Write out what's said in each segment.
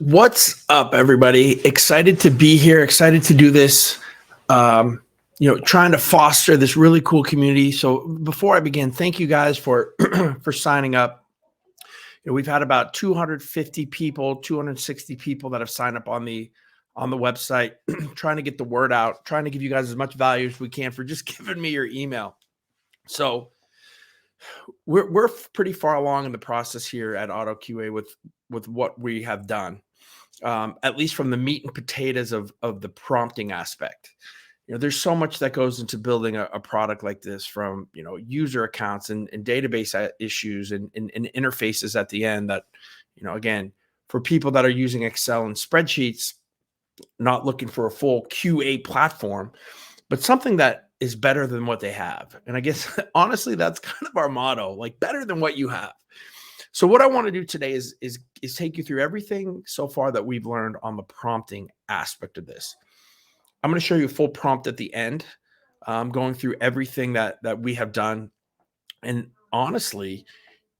What's up, everybody? Excited to be here. Excited to do this. Um, trying to foster this really cool community. So before I begin, thank you guys for for signing up. We've had about 250 people, 260 people that have signed up on the website, trying to get the word out, trying to give you guys as much value as we can for just giving me your email. So we're pretty far along in the process here at AutoQA with what we have done. At least from the meat and potatoes of the prompting aspect. There's so much that goes into building a product like this, from user accounts and database issues and interfaces at the end that, again, for people that are using Excel and spreadsheets, not looking for a full QA platform, but something that is better than what they have. And I guess honestly, that's kind of our motto, like better than what you have. So what I want to do today is take you through everything so far that we've learned on the prompting aspect of this. I'm going to show you a full prompt at the end, going through everything that we have done. And honestly,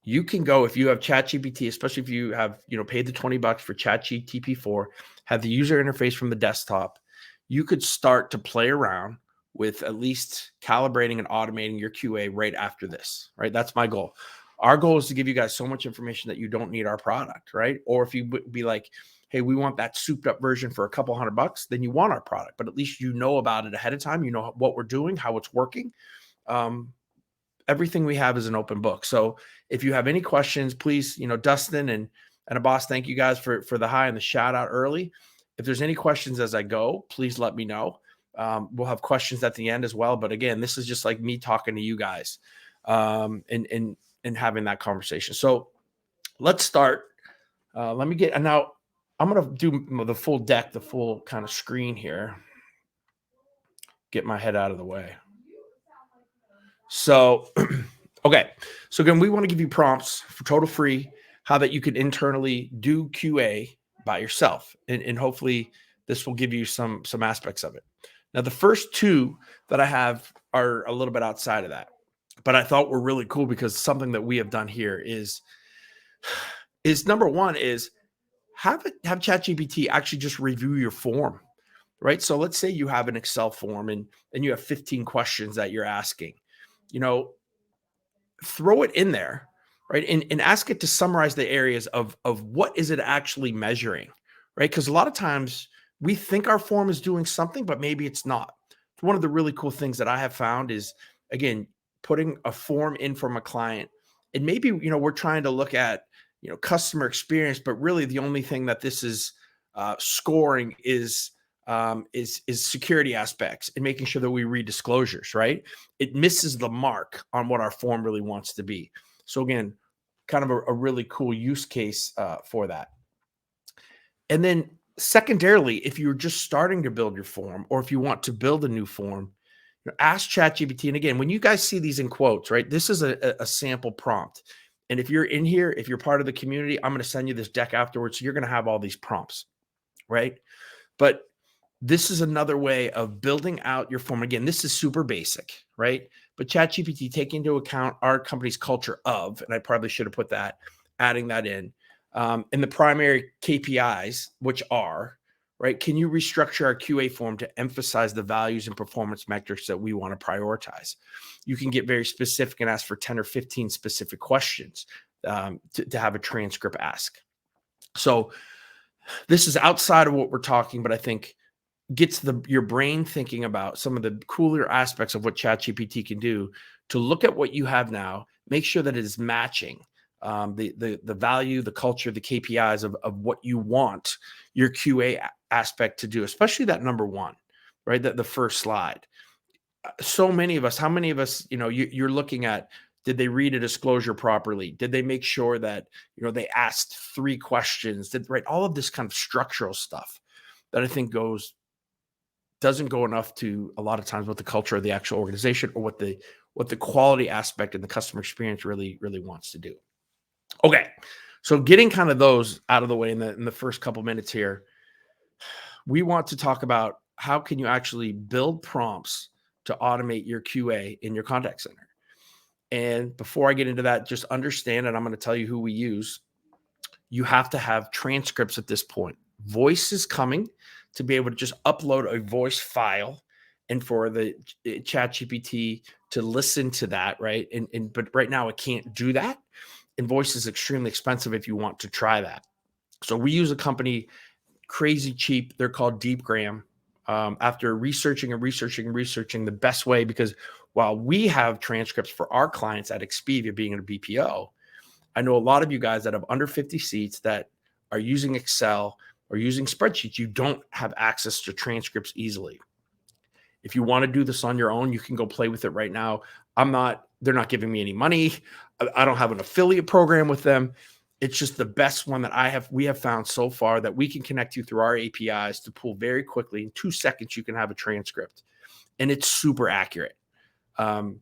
you can go, if you have ChatGPT, especially if you have paid the $20 for ChatGPT 4, have the user interface from the desktop, you could start to play around with at least calibrating and automating your QA right after this. Right, that's my goal. Our goal is to give you guys so much information that you don't need our product, right? Or if you be like, hey, we want that souped up version for a couple $100, then you want our product, but at least you know about it ahead of time. You know what we're doing, how it's working. Everything we have is an open book. So if you have any questions, please, Dustin and Abbas, thank you guys for the hi and the shout out early. If there's any questions as I go, please let me know. We'll have questions at the end as well. But again, this is just like me talking to you guys and having that conversation. So let's start. Let me get, and now I'm going to do the full deck, the full kind of screen here. Get my head out of the way. So, okay. So again, we want to give you prompts for total free, how that you can internally do QA by yourself. And hopefully this will give you some aspects of it. Now, the first two that I have are a little bit outside of that, but I thought were really cool because something that we have done here is number one is have ChatGPT actually just review your form, right? So let's say you have an Excel form and you have 15 questions that you're asking, throw it in there, right? And ask it to summarize the areas of what is it actually measuring, right? Because a lot of times we think our form is doing something, but maybe it's not. One of the really cool things that I have found is, again, putting a form in from a client, and maybe, we're trying to look at, customer experience, but really the only thing that this is scoring is security aspects and making sure that we read disclosures, right? It misses the mark on what our form really wants to be. So again, kind of a really cool use case for that. And then secondarily, if you're just starting to build your form, or if you want to build a new form, ask ChatGPT. And again, when you guys see these in quotes, right, this is a sample prompt. And if you're in here, if you're part of the community, I'm going to send you this deck afterwards. So you're going to have all these prompts, right? But this is another way of building out your form. Again, this is super basic, right? But ChatGPT, take into account our company's culture of, and I probably should have put that, adding that in the primary KPIs, which are, right? Can you restructure our QA form to emphasize the values and performance metrics that we want to prioritize? You can get very specific and ask for 10 or 15 specific questions to have a transcript ask. So this is outside of what we're talking, but I think gets your brain thinking about some of the cooler aspects of what ChatGPT can do to look at what you have now, make sure that it is matching the value, the culture, the KPIs of what you want your QA aspect to do, especially that number one, right? The first slide. So many of us, how many of us, you're looking at, did they read a disclosure properly? Did they make sure that, they asked 3 questions? Right? All of this kind of structural stuff that I think doesn't go enough to a lot of times what the culture of the actual organization or what the quality aspect and the customer experience really wants to do. Okay, so getting kind of those out of the way in the first couple minutes here, we want to talk about how can you actually build prompts to automate your QA in your contact center. And before I get into that, just understand, and I'm going to tell you who we use you have to have transcripts at this point. Voice is coming to be able to just upload a voice file and for the ChatGPT to listen to that, right? But right now it can't do that. And voice is extremely expensive if you want to try that. So we use a company crazy cheap. They're called DeepGram. After researching and researching and researching the best way, because while we have transcripts for our clients at Expedia being in a BPO, I know a lot of you guys that have under 50 seats that are using Excel or using spreadsheets, you don't have access to transcripts easily. If you want to do this on your own, you can go play with it right now. They're not giving me any money. I don't have an affiliate program with them. It's just the best one that we have found so far that we can connect you through our APIs to pull very quickly. In 2 seconds, you can have a transcript and it's super accurate. And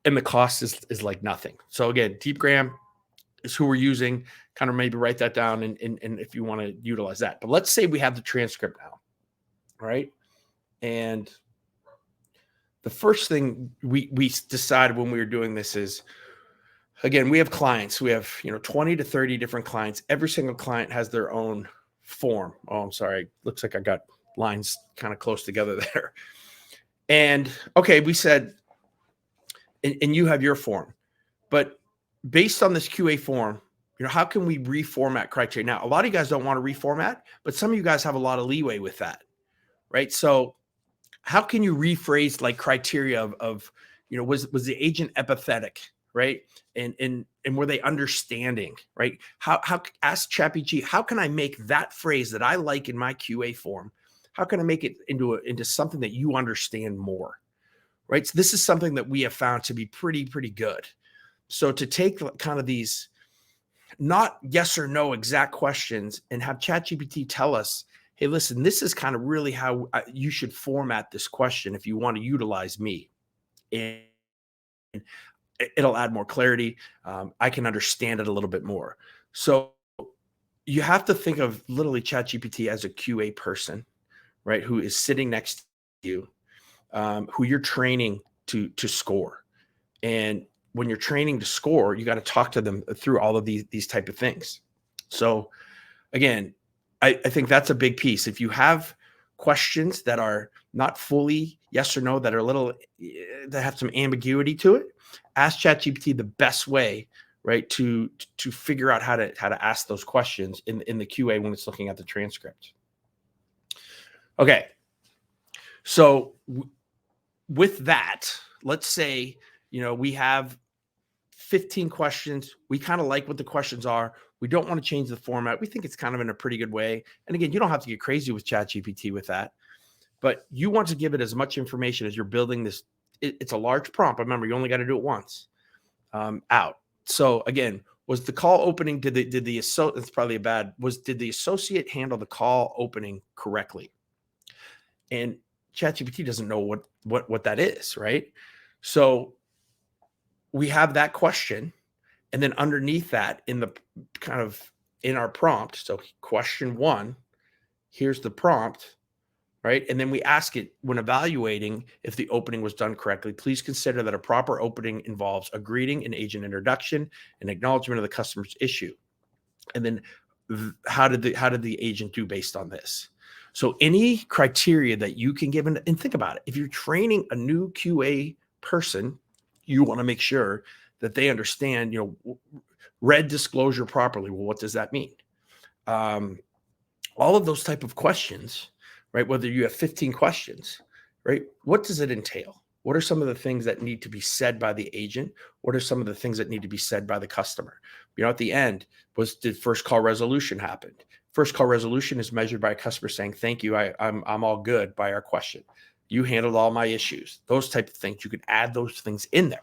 the cost is like nothing. So again, DeepGram is who we're using. Kind of maybe write that down and if you want to utilize that. But let's say we have the transcript now, right? And the first thing we decided when we were doing this is, again, we have clients. We have 20 to 30 different clients. Every single client has their own form. Oh, I'm sorry. Looks like I got lines kind of close together there. And okay, we said, and you have your form, but based on this QA form, how can we reformat criteria? Now, a lot of you guys don't want to reformat, but some of you guys have a lot of leeway with that, right? So how can you rephrase like criteria of was the agent empathetic, right? And were they understanding, right? How ask ChatGPT, how can I make that phrase that I like in my QA form? How can I make it into something that you understand more, right? So this is something that we have found to be pretty good. So to take kind of these not yes or no exact questions and have ChatGPT tell us, hey, listen, this is kind of really how you should format this question if you want to utilize me. And it'll add more clarity. I can understand it a little bit more. So you have to think of literally ChatGPT as a QA person, right? Who is sitting next to you, who you're training to score. And when you're training to score, you got to talk to them through all of these type of things. So again, I think that's a big piece. If you have questions that are not fully yes or no, that are a little, that have some ambiguity to it, ask ChatGPT the best way, right, to figure out how to ask those questions in the QA when it's looking at the transcript. Okay, so with that, let's say we have 15 questions. We kind of like what the questions are. We don't want to change the format. We think it's kind of in a pretty good way. And again, you don't have to get crazy with ChatGPT with that, but you want to give it as much information as you're building this. It's a large prompt. Remember, you only got to do it once out. So again, was the call opening? Did the associate handle the call opening correctly? And ChatGPT doesn't know what that is, right? So we have that question. And then underneath that in our prompt, so question 1, here's the prompt, right? And then we ask it when evaluating if the opening was done correctly, please consider that a proper opening involves a greeting, an agent introduction, an acknowledgement of the customer's issue. And then how did the agent do based on this? So any criteria that you can give, and think about it. If you're training a new QA person, you want to make sure that they understand, read disclosure properly. Well, what does that mean? All of those type of questions, right? Whether you have 15 questions, right? What does it entail? What are some of the things that need to be said by the agent? What are some of the things that need to be said by the customer? At the end, did first call resolution happen? First call resolution is measured by a customer saying, thank you, I'm all good by our question. You handled all my issues. Those type of things. You could add those things in there.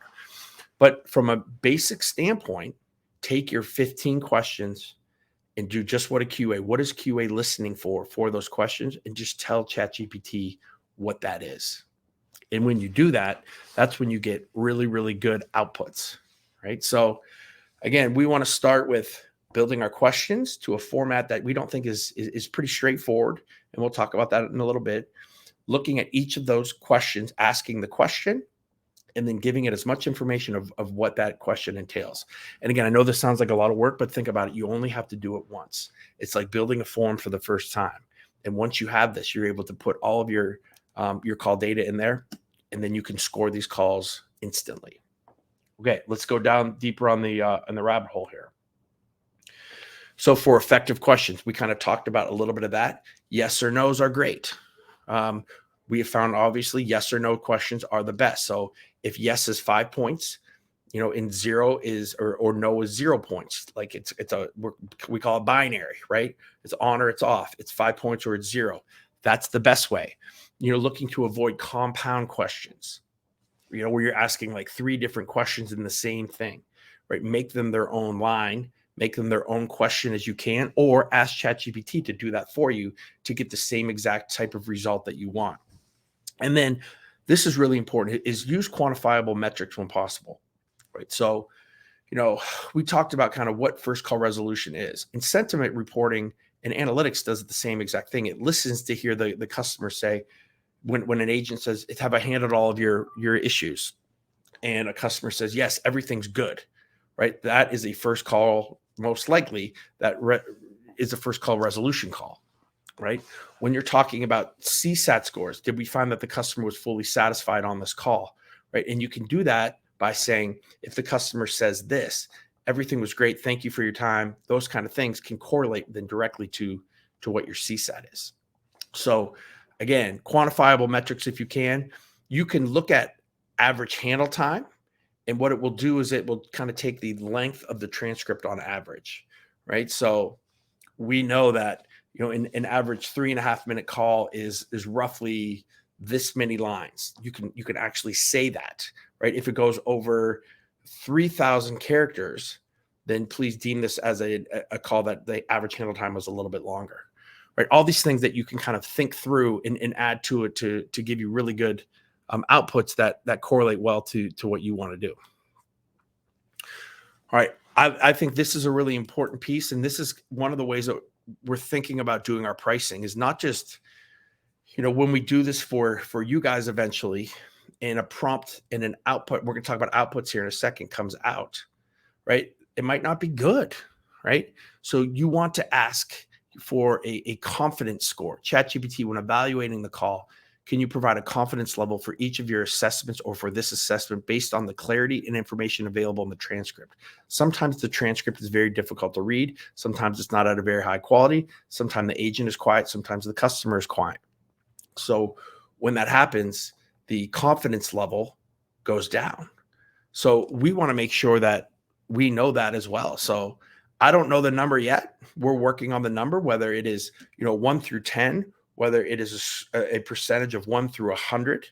But from a basic standpoint, take your 15 questions and do just what is QA listening for those questions, and just tell ChatGPT what that is. And when you do that, that's when you get really, really good outputs, right? So again, we want to start with building our questions to a format that we don't think is pretty straightforward. And we'll talk about that in a little bit. Looking at each of those questions, asking the question, and then giving it as much information of what that question entails. And again, I know this sounds like a lot of work, but think about it. You only have to do it once. It's like building a form for the first time. And once you have this, you're able to put all of your call data in there, and then you can score these calls instantly. Okay, let's go down deeper on the rabbit hole here. So for effective questions, we kind of talked about a little bit of that. Yes or no's are great. We have found obviously yes or no questions are the best. So if yes is 5 points, and zero is or no is 0 points. Like we call it binary, right? It's on or it's off. It's 5 points or it's 0. That's the best way. Looking to avoid compound questions, where you're asking like 3 different questions in the same thing, right? Make them their own line, make them their own question as you can, or ask ChatGPT to do that for you to get the same exact type of result that you want. And then this is really important, is use quantifiable metrics when possible, right? So, we talked about kind of what first call resolution is, and sentiment reporting and analytics does the same exact thing. It listens to hear the customer say, when an agent says, have I handled all of your issues? And a customer says, yes, everything's good, right? That is a first call, most likely that is a first call resolution call, right? When you're talking about CSAT scores, did we find that the customer was fully satisfied on this call, right? And you can do that by saying, if the customer says this, everything was great, thank you for your time, those kind of things can correlate then directly to what your CSAT is. So again, quantifiable metrics if you can. You can look at average handle time, and what it will do is it will kind of take the length of the transcript on average, right? So we know that an average 3.5 minute call is roughly this many lines. You can actually say that, right? If it goes over 3,000 characters, then please deem this as a call that the average handle time was a little bit longer, right? All these things that you can kind of think through and add to it to give you really good outputs that correlate well to what you want to do. All right. I think this is a really important piece. And this is one of the ways that we're thinking about doing our pricing, is not just, when we do this for you guys eventually, and a prompt and an output, we're going to talk about outputs here in a second, comes out, right? It might not be good, right? So you want to ask for a confidence score. ChatGPT, when evaluating the call, can you provide a confidence level for each of your assessments or for this assessment based on the clarity and information available in the transcript? Sometimes the transcript is very difficult to read. Sometimes it's not at a very high quality. Sometimes the agent is quiet. Sometimes the customer is quiet. So when that happens, the confidence level goes down. So we want to make sure that we know that as well. So I don't know the number yet. We're working on the number, whether it is 1 through 10, whether it is a percentage of 1 through 100,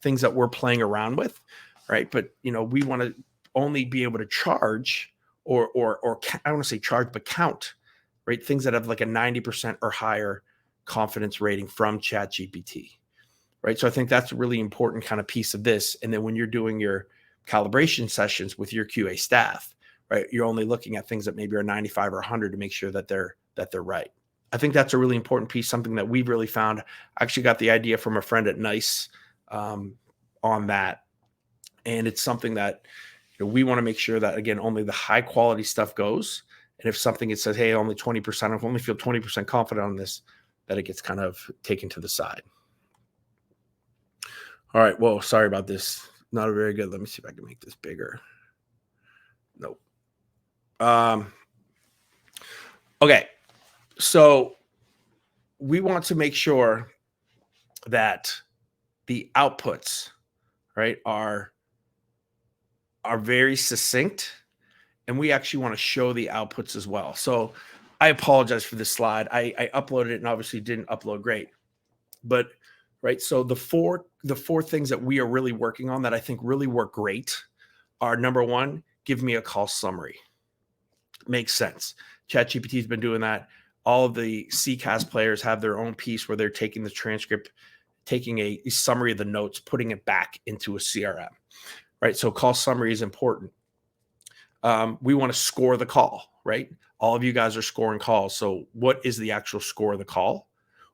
things that we're playing around with, right? But we want to only be able to charge or I don't want to say charge, but count, right? Things that have like a 90% or higher confidence rating from ChatGPT, right? So I think that's a really important kind of piece of this. And then when you're doing your calibration sessions with your QA staff, right, you're only looking at things that maybe are 95 or 100 to make sure that they're right. I think that's a really important piece, something that we've really found. I actually got the idea from a friend at NICE on that. And it's something that we want to make sure that, again, only the high quality stuff goes. And if something it says, hey, only 20%, I only feel 20% confident on this, that it gets kind of taken to the side. All right. Well, sorry about this. Not very good. Let me see if I can make this bigger. Nope. Okay. So we want to make sure that the outputs, right, are very succinct, and we actually want to show the outputs as well. So I apologize for this slide. I uploaded it and obviously didn't upload great, but right. So the four things that we are really working on that I think really work great are, number one, give me a call summary. Makes sense. ChatGPT has been doing that. All of the CCAS players have their own piece where they're taking the transcript, taking a summary of the notes, putting it back into a CRM, right? So call summary is important. We want to score the call, right? All of you guys are scoring calls. So what is the actual score of the call?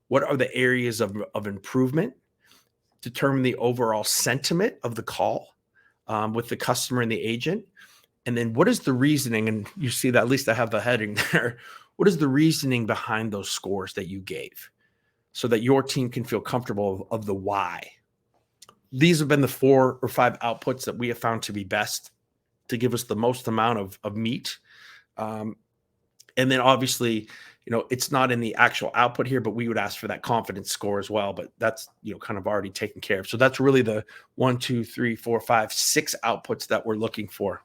What are the areas of improvement? Determine the overall sentiment of the call. with the customer and the agent. And then what is the reasoning? And you see that, at least I have the heading there. What is the reasoning behind those scores that you gave so that your team can feel comfortable of the why? These have been the 4 or 5 outputs that we have found to be best to give us the most amount of meat. Um, and then obviously, it's not in the actual output here, but we would ask for that confidence score as well. But that's, kind of already taken care of. So that's really the 1, 2, 3, 4, 5, 6 outputs that we're looking for.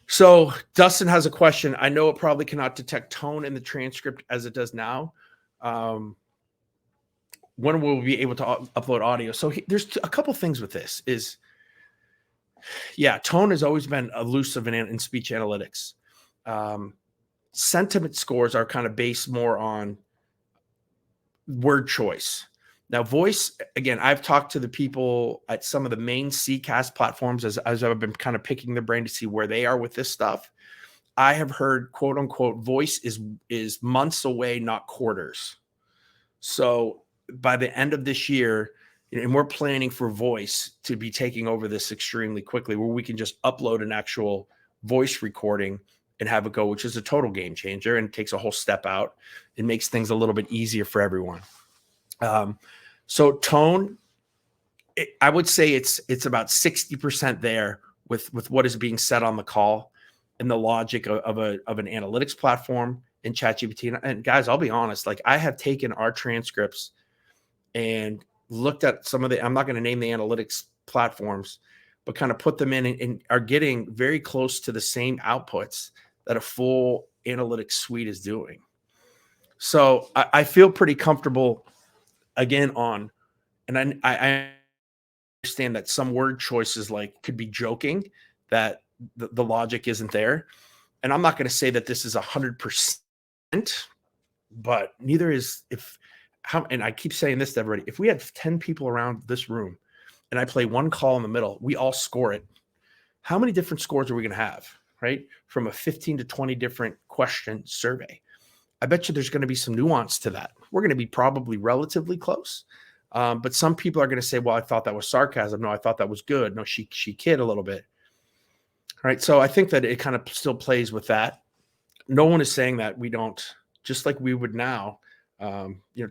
So Dustin has a question. I know it probably cannot detect tone in the transcript as it does now. When will we be able to upload audio? So there's a couple things with this is, tone has always been elusive in speech analytics. Sentiment scores are kind of based more on word choice. Now, voice, again, I've talked to the people at some of the main CCAS platforms as I've been kind of picking their brain to see where they are with this stuff. I have heard, quote unquote, voice is months away, not quarters. So by the end of this year, and we're planning for voice to be taking over this extremely quickly, where we can just upload an actual voice recording and have it go, which is a total game changer and takes a whole step out. It makes things a little bit easier for everyone. So tone, I would say it's about 60% there with what is being said on the call and the logic of an analytics platform in ChatGPT. And guys, I'll be honest, like I have taken our transcripts and looked at some of I'm not going to name the analytics platforms, but kind of put them in and are getting very close to the same outputs that a full analytics suite is doing. So I feel pretty comfortable again on, and I understand that some word choices like could be joking, that the logic isn't there. And I'm not going to say that this is 100%, but neither is and I keep saying this to everybody, if we had 10 people around this room and I play one call in the middle, we all score it. How many different scores are we going to have, right? From a 15 to 20 different question survey. I bet you there's going to be some nuance to that. We're going to be probably relatively close. But some people are going to say, well, I thought that was sarcasm. No, I thought that was good. No, she kid a little bit. All right. So I think that it kind of still plays with that. No one is saying that we don't, just like we would now,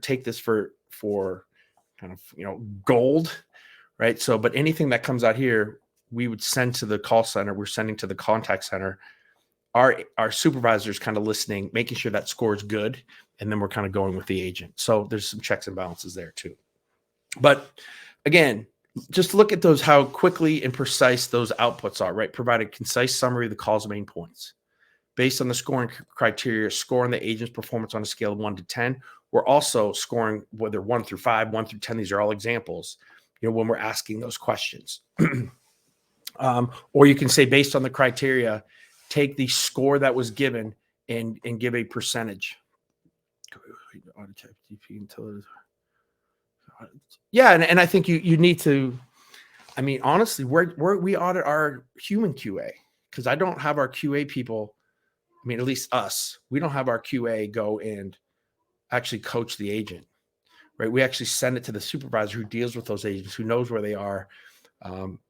take this for kind of, gold, right? So, but anything that comes out here, we would send to the call center. We're sending to the contact center. Our supervisors kind of listening, making sure that score is good. And then we're kind of going with the agent. So there's some checks and balances there too. But again, just look at those, how quickly and precise those outputs are, right? Provide a concise summary of the call's main points. Based on the scoring criteria, scoring the agent's performance on a scale of 1 to 10. We're also scoring whether 1 through 5, 1 through 10. These are all examples, when we're asking those questions. Or you can say, based on the criteria, take the score that was given and give a percentage. Yeah, and I think you need to, honestly, where we audit our human QA, because I don't have our QA people, at least us, we don't have our QA go and actually coach the agent, right? We actually send it to the supervisor who deals with those agents, who knows where they are,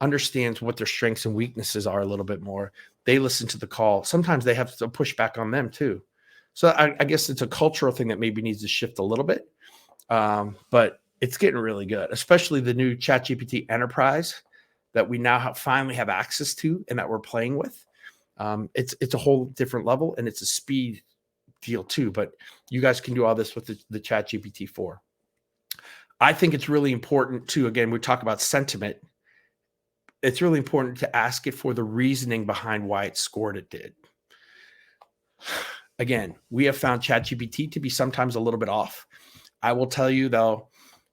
understands what their strengths and weaknesses are a little bit more. They listen to the call. Sometimes they have to push back on them too. So I guess it's a cultural thing that maybe needs to shift a little bit. But it's getting really good, especially the new ChatGPT Enterprise that we now finally have access to and that we're playing with. It's a whole different level, and it's a speed deal too. But you guys can do all this with the ChatGPT 4. I think it's really important too. Again, we talk about sentiment. It's really important to ask it for the reasoning behind why it scored it did. Again, we have found ChatGPT to be sometimes a little bit off. I will tell you though,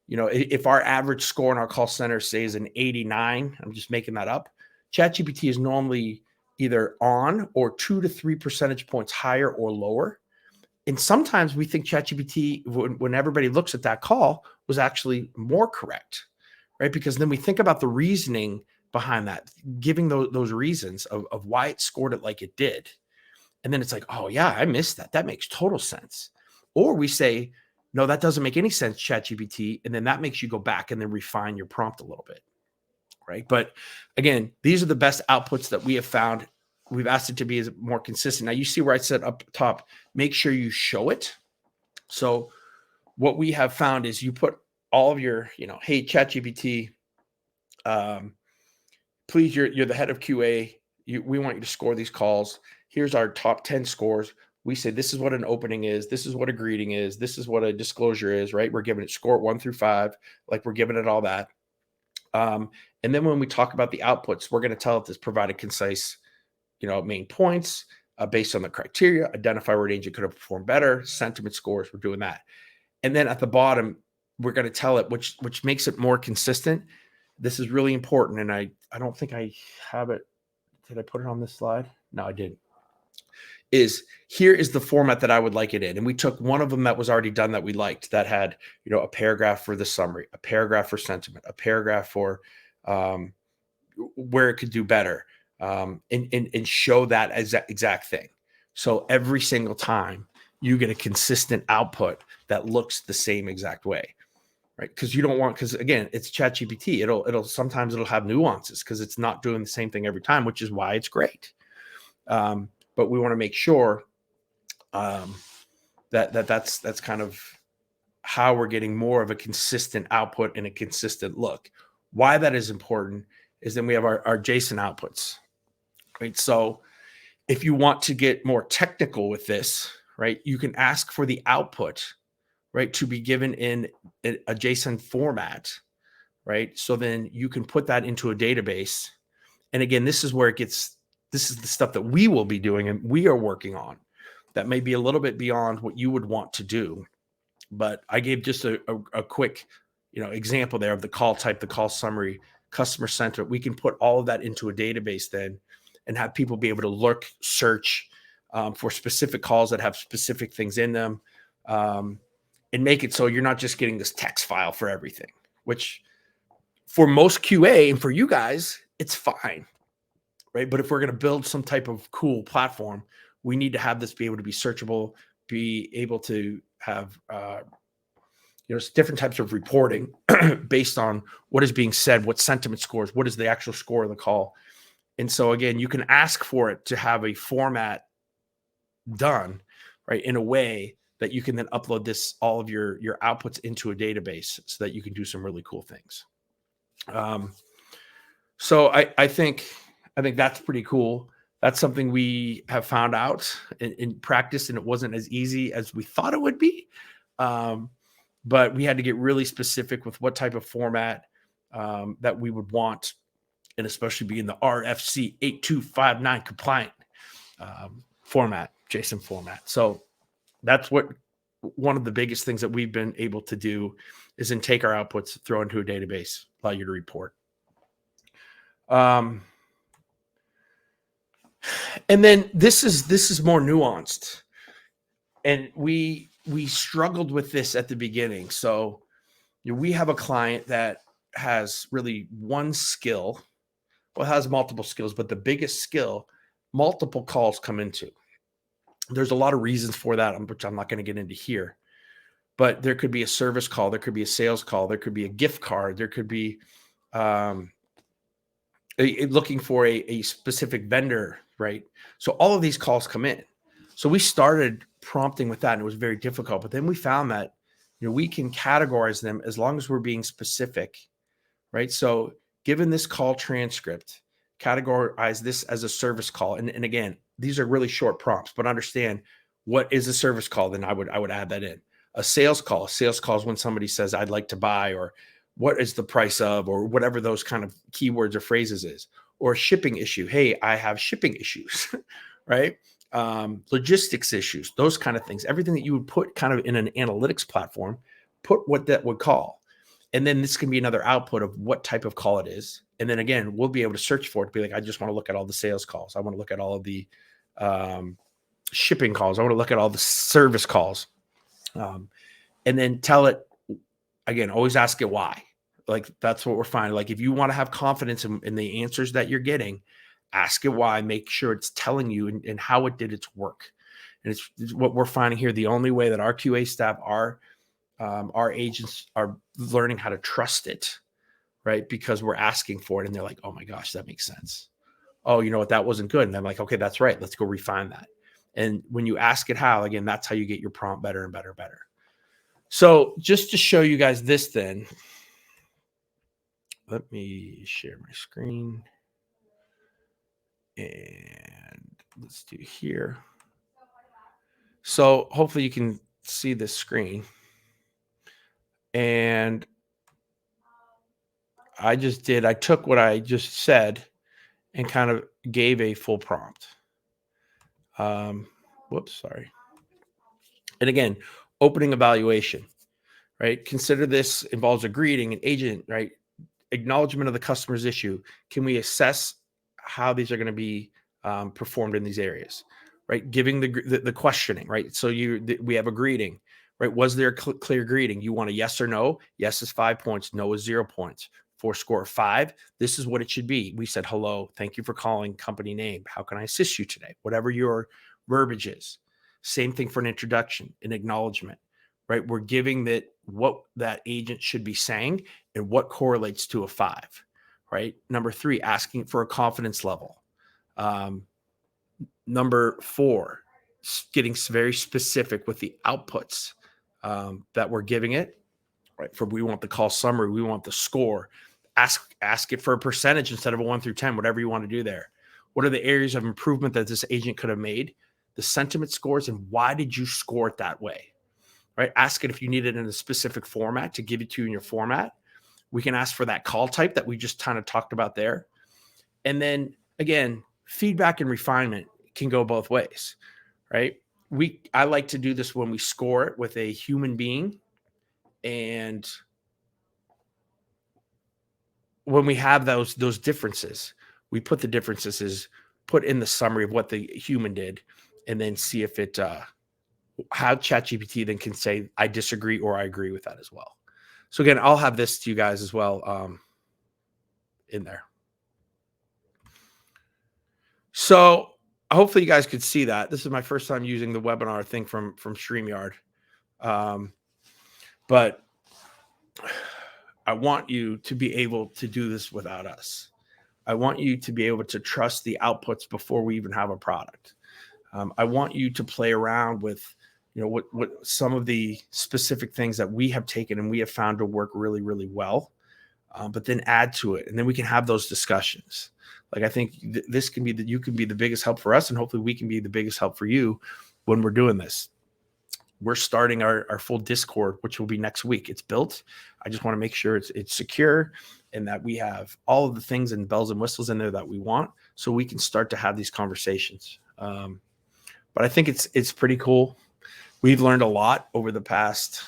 if our average score in our call center says an 89, I'm just making that up, ChatGPT is normally either on or 2 to 3 percentage points higher or lower. And sometimes we think ChatGPT, when everybody looks at that call, was actually more correct, right? Because then we think about the reasoning behind that, giving those reasons of why it scored it like it did. And then it's like, oh yeah, I missed that. That makes total sense. Or we say, no, that doesn't make any sense, ChatGPT. And then that makes you go back and then refine your prompt a little bit. right? But again, these are the best outputs that we have found. We've asked it to be as more consistent. Now you see where I said up top, make sure you show it. So what we have found is you put all of your, hey, ChatGPT, please, you're the head of QA. We want you to score these calls. Here's our top 10 scores. We say, this is what an opening is. This is what a greeting is. This is what a disclosure is, right? We're giving it score 1 through 5. Like we're giving it all that. And then when we talk about the outputs, we're going to tell it to provide a concise, main points based on the criteria, identify where an agent could have performed better, sentiment scores. We're doing that. And then at the bottom, we're going to tell it, which makes it more consistent. This is really important. And I don't think I have it. Did I put it on this slide? No, I didn't. Here is the format that I would like it in. And we took one of them that was already done that we liked, that had, a paragraph for the summary, a paragraph for sentiment, a paragraph for where it could do better, and show that exact thing. So every single time you get a consistent output that looks the same exact way, right? Because you don't want, because again, it's ChatGPT. It'll sometimes have nuances because it's not doing the same thing every time, which is why it's great. But we want to make sure that's kind of how we're getting more of a consistent output and a consistent look. Why that is important is then we have our JSON outputs, right? So if you want to get more technical with this, right, you can ask for the output, right, to be given in a JSON format, right? So then you can put that into a database. And again, this is the stuff that we will be doing and we are working on that may be a little bit beyond what you would want to do. But I gave just a quick, example there of the call type, the call summary, customer center. We can put all of that into a database then and have people be able to look, search for specific calls that have specific things in them, and make it so you're not just getting this text file for everything, which for most QA and for you guys, it's fine, right? But if we're going to build some type of cool platform, we need to have this be able to be searchable, be able to have different types of reporting based on what is being said, what sentiment scores, what is the actual score of the call. And so again, you can ask for it to have a format done, right, in a way that you can then upload all of your outputs into a database so that you can do some really cool things. So I think that's pretty cool. That's something we have found out in practice, and it wasn't as easy as we thought it would be. But we had to get really specific with what type of format that we would want, and especially be in the RFC 8259 compliant format, JSON format. So that's one of the biggest things that we've been able to do is then take our outputs, throw into a database, allow you to report. And then this is more nuanced, and we struggled with this at the beginning. So we have a client that has really one skill, well, has multiple skills, but the biggest skill, multiple calls come into. There's a lot of reasons for that, which I'm not going to get into here. But there could be a service call, there could be a sales call, there could be a gift card, there could be looking for a specific vendor, right? So all of these calls come in. So we started prompting with that, and it was very difficult. But then we found that we can categorize them as long as we're being specific, right? So given this call transcript, categorize this as a service call. And again, these are really short prompts, but understand what is a service call. Then I would add that in. A sales call is when somebody says, I'd like to buy, or what is the price of, or whatever those kind of keywords or phrases is. Or a shipping issue. Hey, I have shipping issues, right? Logistics issues, those kind of things. Everything that you would put kind of in an analytics platform, put what that would call. And then this can be another output of what type of call it is. And then again, we'll be able to search for it, be like, I just want to look at all the sales calls. I want to look at all of the shipping calls. I want to look at all the service calls. And then tell it, again, always ask it why. Like, that's what we're finding. Like, if you want to have confidence in the answers that you're getting, ask it why, make sure it's telling you and how it did its work. And it's what we're finding here. The only way that our QA staff, our agents are learning how to trust it, right? Because we're asking for it and they're like, oh my gosh, that makes sense. Oh, you know what? That wasn't good. And I'm like, okay, that's right. Let's go refine that. And when you ask it how, again, that's how you get your prompt better and better and better. So just to show you guys this, then let me share my screen and let's do here. So hopefully you can see this screen. And I took what I just said and kind of gave a full prompt. Whoops, sorry. And again, opening evaluation, right? Consider this involves a greeting, an agent, right? Acknowledgement of the customer's issue. Can we assess how these are going to be performed in these areas, right? Giving the questioning, right? So we have a greeting, right? Was there a clear greeting? You want a yes or no? Yes is 5 points. No is 0 points. For a score of 5, this is what it should be. We said, hello, thank you for calling, company name. How can I assist you today? Whatever your verbiage is. Same thing for an introduction, an acknowledgement, right? We're giving that what that agent should be saying and what correlates to a 5, right? Number 3, asking for a confidence level. Number 4, getting very specific with the outputs that we're giving it, right? We want the call summary, we want the score. Ask it for a percentage instead of a 1 through 10, whatever you want to do there. What are the areas of improvement that this agent could have made? The sentiment scores, and why did you score it that way? Right? Ask it if you need it in a specific format to give it to you in your format. We can ask for that call type that we just kind of talked about there. And then again, feedback and refinement can go both ways, right? I like to do this when we score it with a human being, and when we have those differences, we put the differences put in the summary of what the human did, and then see if it how ChatGPT then can say I disagree or I agree with that as well. So again, I'll have this to you guys as well in there. So hopefully you guys could see that. This is my first time using the webinar thing from StreamYard. But I want you to be able to do this without us. I want you to be able to trust the outputs before we even have a product. I want you to play around with, what some of the specific things that we have taken and we have found to work really, really well, but then add to it. And then we can have those discussions. Like, I think this can be you can be the biggest help for us, and hopefully we can be the biggest help for you when we're doing this. We're starting our full Discord, which will be next week. It's built. I just want to make sure it's secure and that we have all of the things and bells and whistles in there that we want, so we can start to have these conversations. But I think it's pretty cool. We've learned a lot over the past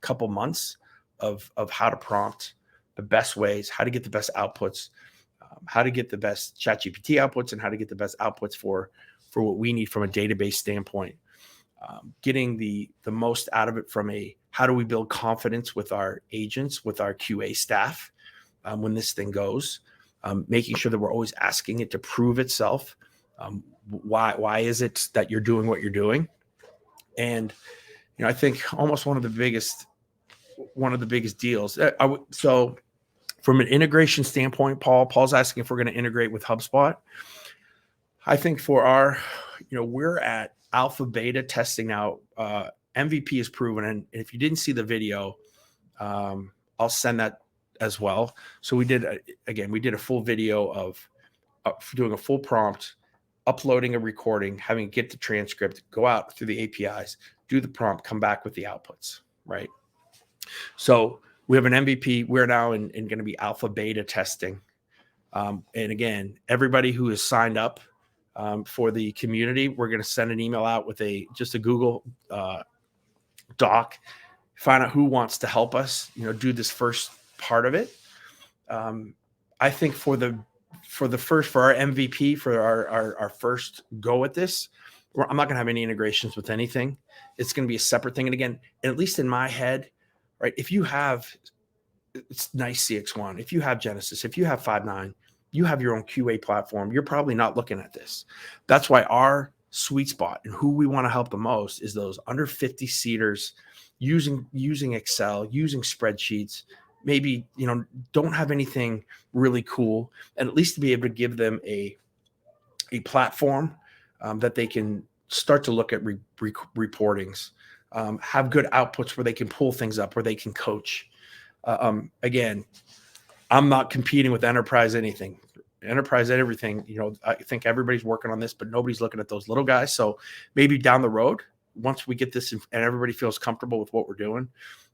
couple months of how to prompt the best ways, how to get the best outputs, how to get the best ChatGPT outputs, and how to get the best outputs for what we need from a database standpoint. Getting the most out of it from how do we build confidence with our agents, with our QA staff when this thing goes, making sure that we're always asking it to prove itself. Why is it that you're doing what you're doing? And I think almost one of the biggest deals. So from an integration standpoint, Paul's asking if we're going to integrate with HubSpot. I think for our, we're at alpha beta testing now. MVP is proven, and if you didn't see the video, I'll send that as well. So we did a full video of doing a full prompt, uploading a recording, having it get the transcript, go out through the APIs, do the prompt, come back with the outputs, right? So we have an MVP. We're now in going to be alpha beta testing. And again, everybody who is signed up for the community, we're going to send an email out with just a Google Doc, find out who wants to help us, do this first part of it. I think for our MVP, for our first go at this, I'm not going to have any integrations with anything. It's going to be a separate thing. And again, at least in my head, right? If you have it's nice CX1, if you have Genesis, if you have Five9, you have your own QA platform, you're probably not looking at this. That's why our sweet spot and who we want to help the most is those under 50 seaters using Excel, using spreadsheets, maybe, don't have anything really cool, and at least to be able to give them a platform that they can start to look at reportings, have good outputs where they can pull things up, where they can coach. Again, I'm not competing with enterprise anything. Enterprise everything. I think everybody's working on this, but nobody's looking at those little guys. So maybe down the road, once we get this and everybody feels comfortable with what we're doing,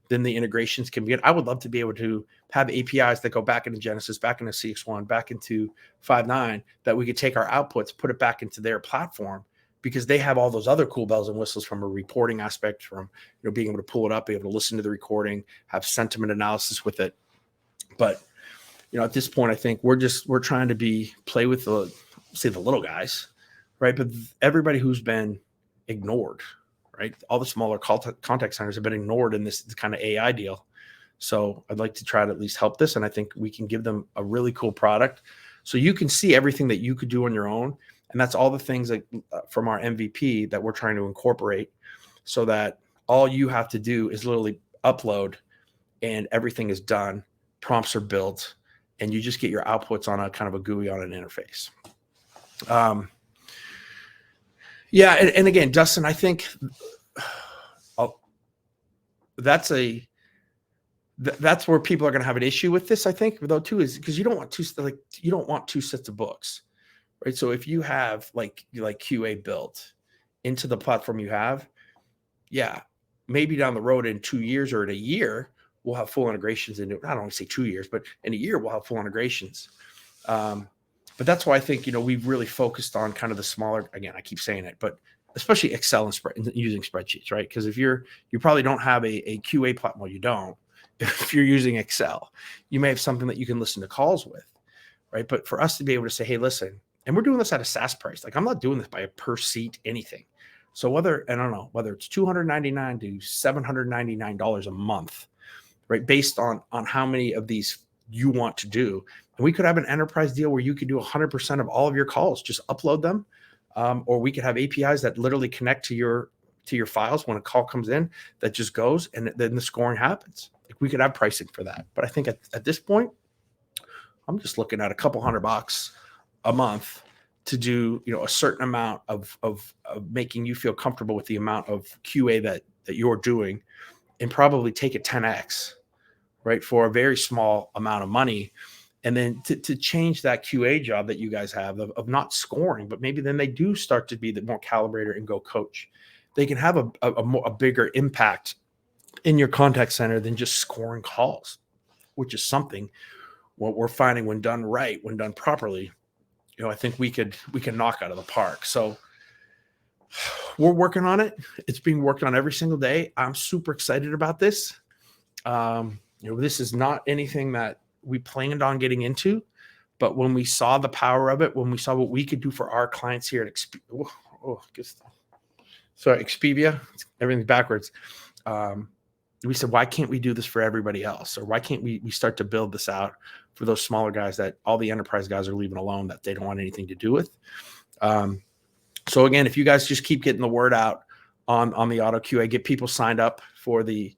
then the integrations can begin. I would love to be able to have APIs that go back into Genesis, back into CX1, back into 5.9, that we could take our outputs, put it back into their platform, because they have all those other cool bells and whistles from a reporting aspect, from being able to pull it up, be able to listen to the recording, have sentiment analysis with it. But at this point, I think we're trying to play with the little guys, right? But everybody who's been ignored, right? All the smaller contact centers have been ignored in this kind of AI deal. So I'd like to try to at least help this. And I think we can give them a really cool product, so you can see everything that you could do on your own. And that's all the things that from our MVP that we're trying to incorporate, so that all you have to do is literally upload and everything is done. Prompts are built, and you just get your outputs on a kind of a GUI on an interface. Yeah. And again, Dustin, I think that's where people are going to have an issue with this, I think, though, too, is because you don't want two sets of books, right? So if you have like QA built into the platform you have, yeah, maybe down the road in 2 years or in a year, we'll have full integrations into it. I don't want to say 2 years, but in a year we'll have full integrations. But that's why I think, we've really focused on kind of the smaller, again, I keep saying it, but especially Excel and using spreadsheets, right? Because if you probably don't have a QA platform, well, you don't. If you're using Excel, you may have something that you can listen to calls with, right? But for us to be able to say, hey, listen, and we're doing this at a SaaS price. Like, I'm not doing this by a per seat anything. So whether it's $299 to $799 a month, right? Based on how many of these you want to do. And we could have an enterprise deal where you could do 100% of all of your calls, just upload them. Or we could have APIs that literally connect to your files when a call comes in, that just goes, and then the scoring happens. Like, we could have pricing for that. But I think at this point, I'm just looking at a couple $100 a month to do, a certain amount of making you feel comfortable with the amount of QA that you're doing, and probably take it 10x, right, for a very small amount of money. And then to change that QA job that you guys have of not scoring, but maybe then they do start to be the more calibrator and go coach. They can have a bigger impact in your contact center than just scoring calls, which is something what we're finding, when done right, when done properly, I think we can knock out of the park. So we're working on it. It's being worked on every single day. I'm super excited about this. This is not anything that we planned on getting into, but when we saw the power of it, when we saw what we could do for our clients here at Expedia, everything's backwards. We said, why can't we do this for everybody else? Or why can't we start to build this out for those smaller guys that all the enterprise guys are leaving alone, that they don't want anything to do with? So again, if you guys just keep getting the word out on the OttoQA, get people signed up for the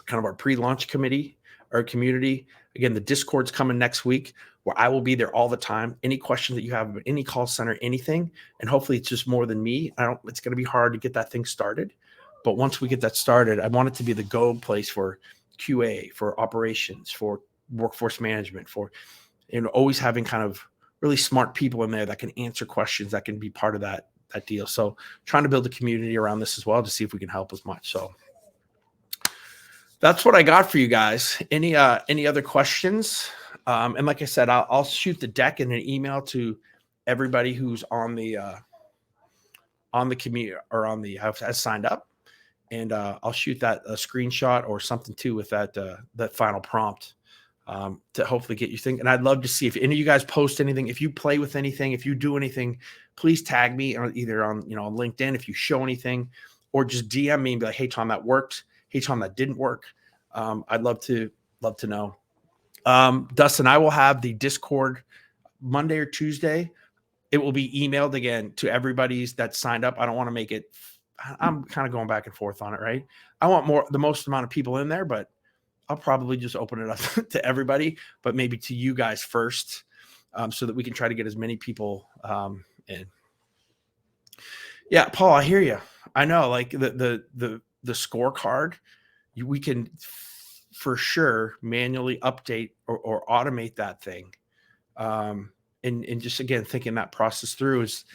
our pre-launch committee or community. Again, the Discord's coming next week, where I will be there all the time. Any questions that you have, any call center, anything, and hopefully it's just more than me. It's going to be hard to get that thing started, but once we get that started, I want it to be the go place for QA, for operations, for workforce management, for always having kind of really smart people in there that can answer questions, that can be part of that deal. So trying to build a community around this as well, to see if we can help as much. So that's what I got for you guys. Any other questions? And like I said, I'll shoot the deck in an email to everybody who's on the community or has signed up, and I'll shoot that a screenshot or something too with that final prompt to hopefully get you thinking. And I'd love to see if any of you guys post anything, if you play with anything, if you do anything, please tag me either on on LinkedIn if you show anything, or just DM me and be like, hey Tom, that worked. Hey Tom, that didn't work. I'd love to know. Dustin, I will have the Discord Monday or Tuesday. It will be emailed again to everybody's that signed up. I don't want to make it I'm kind of going back and forth on it, right? I want the most amount of people in there, but I'll probably just open it up to everybody, but maybe to you guys first, so that we can try to get as many people in. Yeah, Paul, I hear you. I know, like the scorecard, we can for sure manually update or automate that thing. And just again thinking that process through is,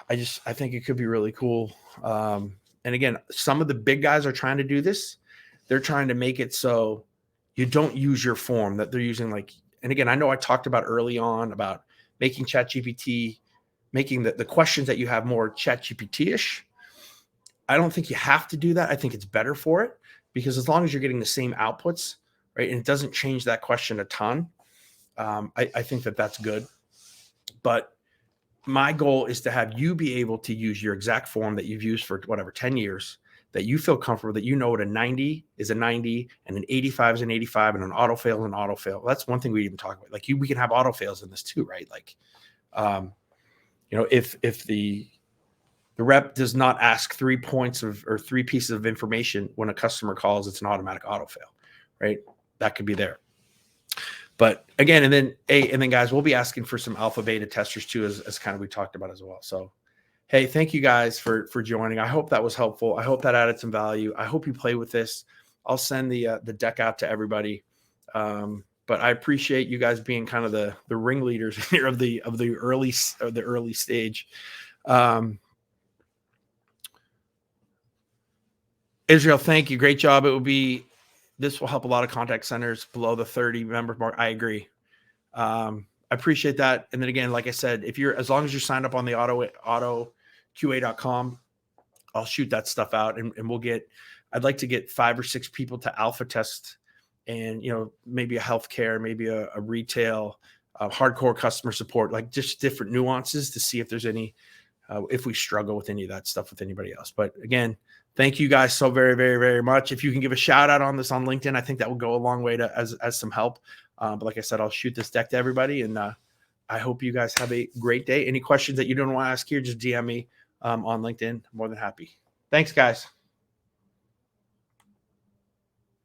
I think it could be really cool. And again, some of the big guys are trying to do this. They're trying to make it so you don't use your form, that they're using like, and again, I know I talked about early on about making ChatGPT, making the questions that you have more ChatGPT-ish. I don't think you have to do that. I think it's better for it, because as long as you're getting the same outputs, right, and it doesn't change that question a ton, I think that that's good. But my goal is to have you be able to use your exact form that you've used for whatever 10 years, that you feel comfortable, that you know what a 90 is a 90 and an 85 is an 85 and an auto fail is an auto fail. That's one thing we even talk about. Like we can have auto fails in this too, right? Like, if the rep does not ask 3 points or 3 pieces of information when a customer calls, it's an automatic auto fail, right? That could be there. But again, and then guys, we'll be asking for some alpha beta testers too, as kind of we talked about as well. So, hey, thank you guys for joining. I hope that was helpful. I hope that added some value. I hope you play with this. I'll send the deck out to everybody. But I appreciate you guys being kind of the ringleaders here of the early stage. Israel, thank you. Great job. This will help a lot of contact centers below the 30 member mark. I agree. I appreciate that. And then again, like I said, as long as you're signed up on the OttoQA.com, I'll shoot that stuff out and I'd like to get 5 or 6 people to alpha test, and, maybe a healthcare, maybe a retail, hardcore customer support, like just different nuances to see if there's any, if we struggle with any of that stuff with anybody else. But again, thank you guys so very, very, very much. If you can give a shout out on this on LinkedIn, I think that will go a long way as some help. But like I said, I'll shoot this deck to everybody, and I hope you guys have a great day. Any questions that you don't want to ask here, just DM me on LinkedIn. I'm more than happy. Thanks, guys.